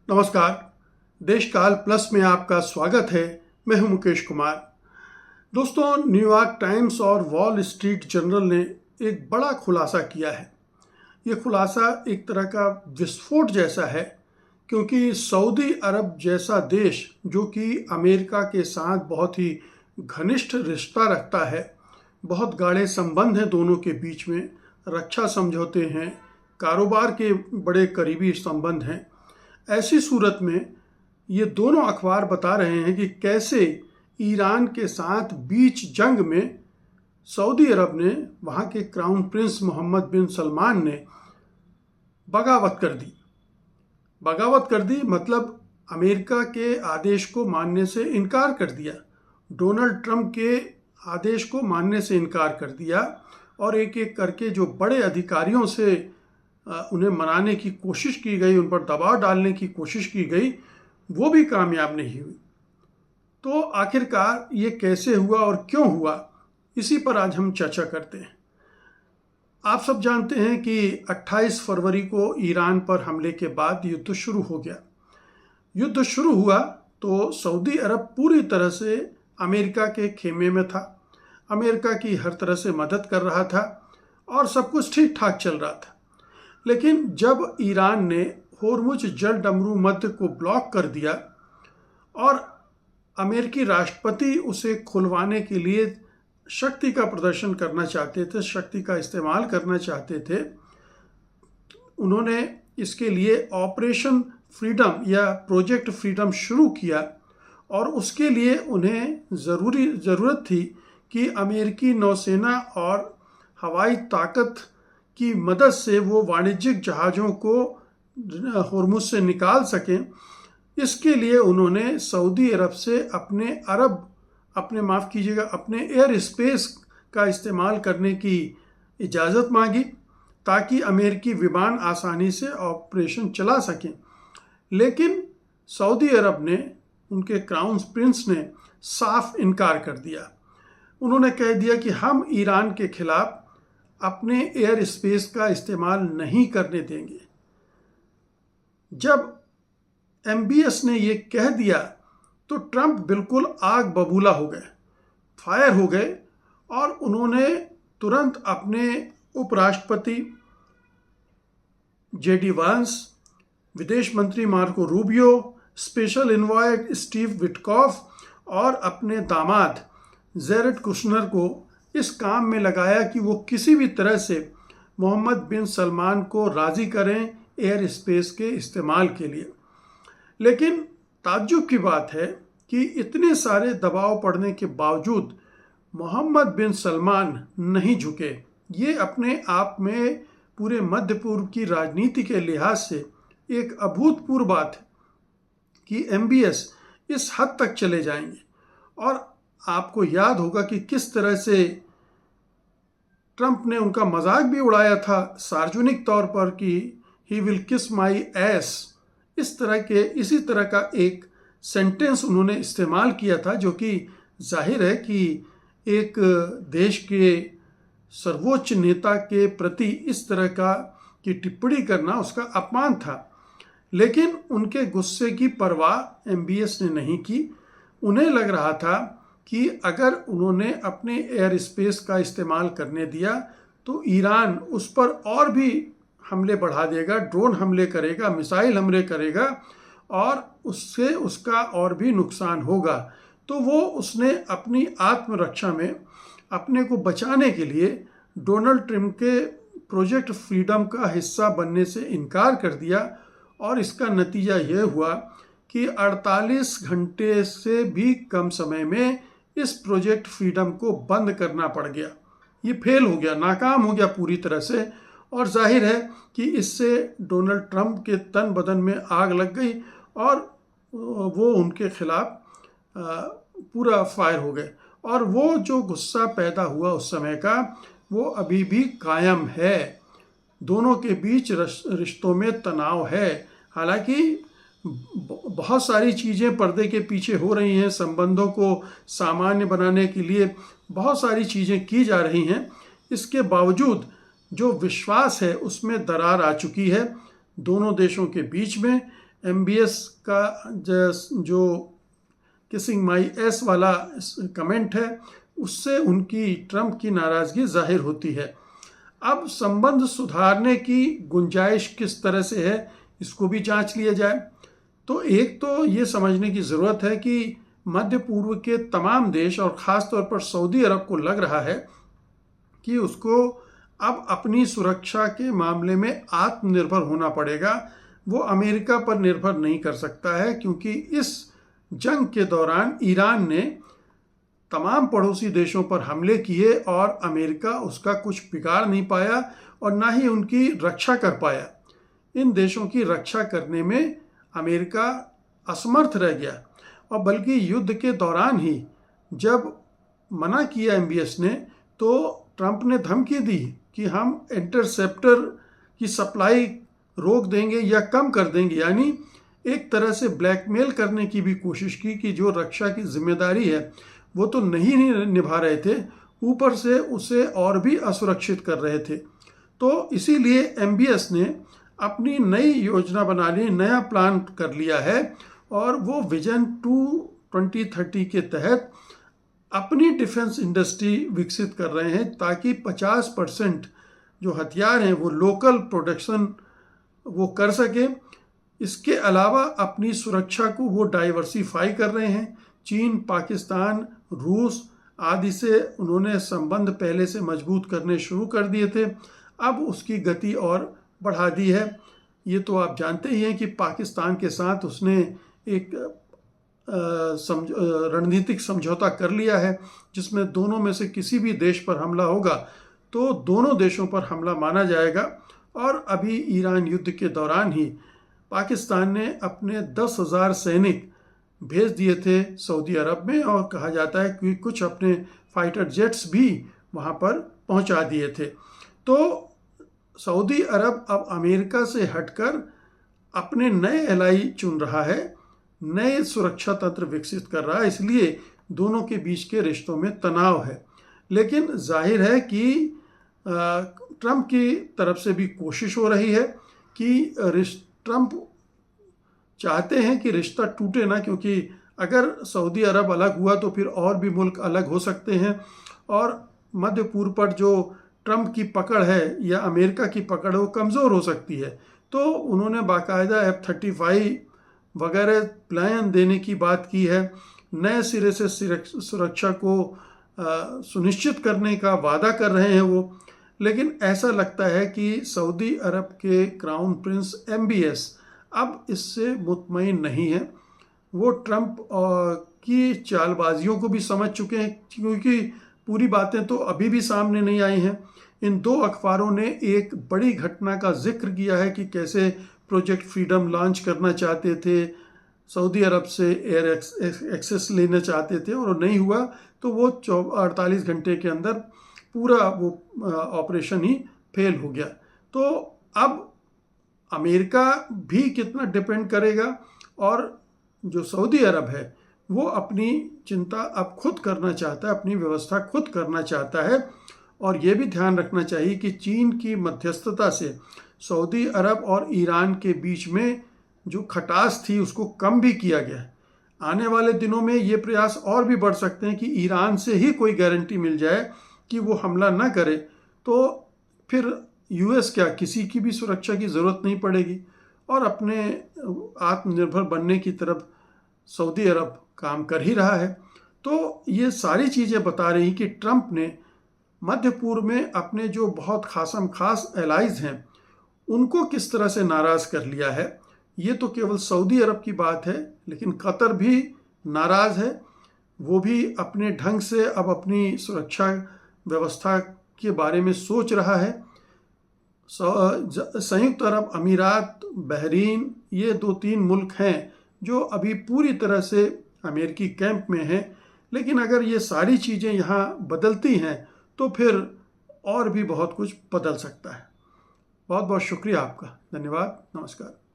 नमस्कार। देशकाल प्लस में आपका स्वागत है। मैं हूं मुकेश कुमार। दोस्तों, न्यूयॉर्क टाइम्स और वॉल स्ट्रीट जर्नल ने एक बड़ा खुलासा किया है। ये खुलासा एक तरह का विस्फोट जैसा है, क्योंकि सऊदी अरब जैसा देश जो कि अमेरिका के साथ बहुत ही घनिष्ठ रिश्ता रखता है, बहुत गाढ़े संबंध हैं दोनों के बीच में, रक्षा समझौते हैं, कारोबार के बड़े करीबी संबंध हैं। ऐसी सूरत में ये दोनों अखबार बता रहे हैं कि कैसे ईरान के साथ बीच जंग में सऊदी अरब ने, वहाँ के क्राउन प्रिंस मोहम्मद बिन सलमान ने बगावत कर दी। मतलब अमेरिका के आदेश को मानने से इनकार कर दिया, डोनाल्ड ट्रंप के आदेश को मानने से इनकार कर दिया, और एक एक करके जो बड़े अधिकारियों से उन्हें मनाने की कोशिश की गई, उन पर दबाव डालने की कोशिश की गई, वो भी कामयाब नहीं हुई। तो आखिरकार ये कैसे हुआ और क्यों हुआ, इसी पर आज हम चर्चा करते हैं। आप सब जानते हैं कि 28 फरवरी को ईरान पर हमले के बाद युद्ध शुरू हो गया। युद्ध शुरू हुआ तो सऊदी अरब पूरी तरह से अमेरिका के खेमे में था, अमेरिका की हर तरह से मदद कर रहा था और सब कुछ ठीक ठाक चल रहा था। लेकिन जब ईरान ने होर्मुज जल डमरू मध्य को ब्लॉक कर दिया और अमेरिकी राष्ट्रपति उसे खुलवाने के लिए शक्ति का प्रदर्शन करना चाहते थे, शक्ति का इस्तेमाल करना चाहते थे, उन्होंने इसके लिए ऑपरेशन फ्रीडम या प्रोजेक्ट फ्रीडम शुरू किया। और उसके लिए उन्हें ज़रूरत थी कि अमेरिकी नौसेना और हवाई ताकत की मदद से वो वाणिज्यिक जहाज़ों को होर्मुज से निकाल सकें। इसके लिए उन्होंने सऊदी अरब से अपने एयर स्पेस का इस्तेमाल करने की इजाज़त मांगी, ताकि अमेरिकी विमान आसानी से ऑपरेशन चला सकें। लेकिन सऊदी अरब ने, उनके क्राउन प्रिंस ने साफ इनकार कर दिया। उन्होंने कह दिया कि हम ईरान के खिलाफ अपने एयर स्पेस का इस्तेमाल नहीं करने देंगे। जब MBS ने ये कह दिया तो ट्रंप बिल्कुल आग बबूला हो गए, फायर हो गए, और उन्होंने तुरंत अपने उपराष्ट्रपति JD वांस, विदेश मंत्री Marco Rubio, special envoy Steve Witkoff और अपने दामाद जेरेड कुशनर को इस काम में लगाया कि वो किसी भी तरह से मोहम्मद बिन सलमान को राज़ी करें एयर स्पेस के इस्तेमाल के लिए। लेकिन ताज्जुब की बात है कि इतने सारे दबाव पड़ने के बावजूद मोहम्मद बिन सलमान नहीं झुके। ये अपने आप में पूरे मध्य पूर्व की राजनीति के लिहाज से एक अभूतपूर्व बात है कि MBS इस हद तक चले जाएंगे। और आपको याद होगा कि किस तरह से ट्रंप ने उनका मजाक भी उड़ाया था सार्वजनिक तौर पर कि ही विल किस माई एस। इसी तरह का एक सेंटेंस उन्होंने इस्तेमाल किया था, जो कि जाहिर है कि एक देश के सर्वोच्च नेता के प्रति इस तरह की टिप्पणी करना उसका अपमान था। लेकिन उनके गुस्से की परवाह MBS ने नहीं की। उन्हें लग रहा था कि अगर उन्होंने अपने एयर स्पेस का इस्तेमाल करने दिया तो ईरान उस पर और भी हमले बढ़ा देगा, ड्रोन हमले करेगा, मिसाइल हमले करेगा, और उससे उसका और भी नुकसान होगा। तो उसने अपनी आत्मरक्षा में अपने को बचाने के लिए डोनाल्ड ट्रंप के प्रोजेक्ट फ्रीडम का हिस्सा बनने से इनकार कर दिया। और इसका नतीजा यह हुआ कि 48 घंटे से भी कम समय में इस प्रोजेक्ट फ्रीडम को बंद करना पड़ गया। ये फेल हो गया, नाकाम हो गया पूरी तरह से। और जाहिर है कि इससे डोनाल्ड ट्रंप के तन बदन में आग लग गई और वो उनके खिलाफ पूरा फायर हो गए। और वो जो गुस्सा पैदा हुआ उस समय का, वो अभी भी कायम है। दोनों के बीच रिश्तों में तनाव है। हालांकि बहुत सारी चीज़ें पर्दे के पीछे हो रही हैं, संबंधों को सामान्य बनाने के लिए बहुत सारी चीज़ें की जा रही हैं। इसके बावजूद जो विश्वास है उसमें दरार आ चुकी है दोनों देशों के बीच में। MBS का जो किसिंग माई एस वाला कमेंट है, उससे उनकी ट्रंप की नाराज़गी जाहिर होती है। अब संबंध सुधारने की गुंजाइश किस तरह से है, इसको भी जांच लिया जाए। तो एक तो ये समझने की ज़रूरत है कि मध्य पूर्व के तमाम देश और ख़ास तौर पर सऊदी अरब को लग रहा है कि उसको अब अपनी सुरक्षा के मामले में आत्मनिर्भर होना पड़ेगा। वो अमेरिका पर निर्भर नहीं कर सकता है, क्योंकि इस जंग के दौरान ईरान ने तमाम पड़ोसी देशों पर हमले किए और अमेरिका उसका कुछ बिगाड़ नहीं पाया और ना ही उनकी रक्षा कर पाया। इन देशों की रक्षा करने में अमेरिका असमर्थ रह गया, और बल्कि युद्ध के दौरान ही जब मना किया MBS ने, तो ट्रंप ने धमकी दी कि हम इंटरसेप्टर की सप्लाई रोक देंगे या कम कर देंगे। यानी एक तरह से ब्लैकमेल करने की भी कोशिश की कि जो रक्षा की जिम्मेदारी है वो तो नहीं निभा रहे थे, ऊपर से उसे और भी असुरक्षित कर रहे थे। तो इसीलिए MBS ने अपनी नई योजना बना ली, नया प्लान कर लिया है, और वो विजन 2030 के तहत अपनी डिफेंस इंडस्ट्री विकसित कर रहे हैं, ताकि 50% जो हथियार हैं वो लोकल प्रोडक्शन वो कर सके। इसके अलावा अपनी सुरक्षा को वो डाइवर्सिफाई कर रहे हैं। चीन, पाकिस्तान, रूस आदि से उन्होंने संबंध पहले से मजबूत करने शुरू कर दिए थे, अब उसकी गति और बढ़ा दी है। ये तो आप जानते ही हैं कि पाकिस्तान के साथ उसने एक रणनीतिक समझौता कर लिया है, जिसमें दोनों में से किसी भी देश पर हमला होगा तो दोनों देशों पर हमला माना जाएगा। और अभी ईरान युद्ध के दौरान ही पाकिस्तान ने अपने 10,000 सैनिक भेज दिए थे सऊदी अरब में, और कहा जाता है कि कुछ अपने फाइटर जेट्स भी वहाँ पर पहुँचा दिए थे। तो सऊदी अरब अब अमेरिका से हटकर अपने नए एलाई चुन रहा है, नए सुरक्षा तंत्र विकसित कर रहा है, इसलिए दोनों के बीच के रिश्तों में तनाव है। लेकिन जाहिर है कि ट्रंप की तरफ से भी कोशिश हो रही है कि ट्रंप चाहते हैं कि रिश्ता टूटे ना, क्योंकि अगर सऊदी अरब अलग हुआ तो फिर और भी मुल्क अलग हो सकते हैं, और मध्य पूर्व पर जो ट्रंप की पकड़ है या अमेरिका की पकड़ है वो कमज़ोर हो सकती है। तो उन्होंने बाकायदा F-35 वगैरह प्लान देने की बात की है, नए सिरे से सुरक्षा को सुनिश्चित करने का वादा कर रहे हैं वो। लेकिन ऐसा लगता है कि सऊदी अरब के क्राउन प्रिंस MBS अब इससे मुतमईन नहीं है। वो ट्रंप की चालबाजियों को भी समझ चुके हैं, क्योंकि पूरी बातें तो अभी भी सामने नहीं आई हैं। इन दो अखबारों ने एक बड़ी घटना का जिक्र किया है कि कैसे प्रोजेक्ट फ्रीडम लॉन्च करना चाहते थे, सऊदी अरब से एयर एक्सेस लेना चाहते थे, और नहीं हुआ तो वो 48 घंटे के अंदर पूरा वो ऑपरेशन ही फेल हो गया। तो अब अमेरिका भी कितना डिपेंड करेगा, और जो सऊदी अरब है वो अपनी चिंता अब खुद करना चाहता है, अपनी व्यवस्था खुद करना चाहता है। और ये भी ध्यान रखना चाहिए कि चीन की मध्यस्थता से सऊदी अरब और ईरान के बीच में जो खटास थी उसको कम भी किया गया है। आने वाले दिनों में ये प्रयास और भी बढ़ सकते हैं कि ईरान से ही कोई गारंटी मिल जाए कि वो हमला ना करे, तो फिर US क्या, किसी की भी सुरक्षा की ज़रूरत नहीं पड़ेगी, और अपने आत्मनिर्भर बनने की तरफ सऊदी अरब काम कर ही रहा है। तो ये सारी चीज़ें बता रही कि ट्रंप ने मध्य पूर्व में अपने जो बहुत खासम खास एलाइज हैं उनको किस तरह से नाराज़ कर लिया है। ये तो केवल सऊदी अरब की बात है, लेकिन कतर भी नाराज़ है। वो भी अपने ढंग से अब अपनी सुरक्षा व्यवस्था के बारे में सोच रहा है। संयुक्त अरब अमीरात, बहरीन, ये 2-3 मुल्क हैं जो अभी पूरी तरह से अमेरिकी कैंप में हैं। लेकिन अगर ये सारी चीज़ें यहाँ बदलती हैं तो फिर और भी बहुत कुछ बदल सकता है। बहुत बहुत शुक्रिया आपका। धन्यवाद। नमस्कार।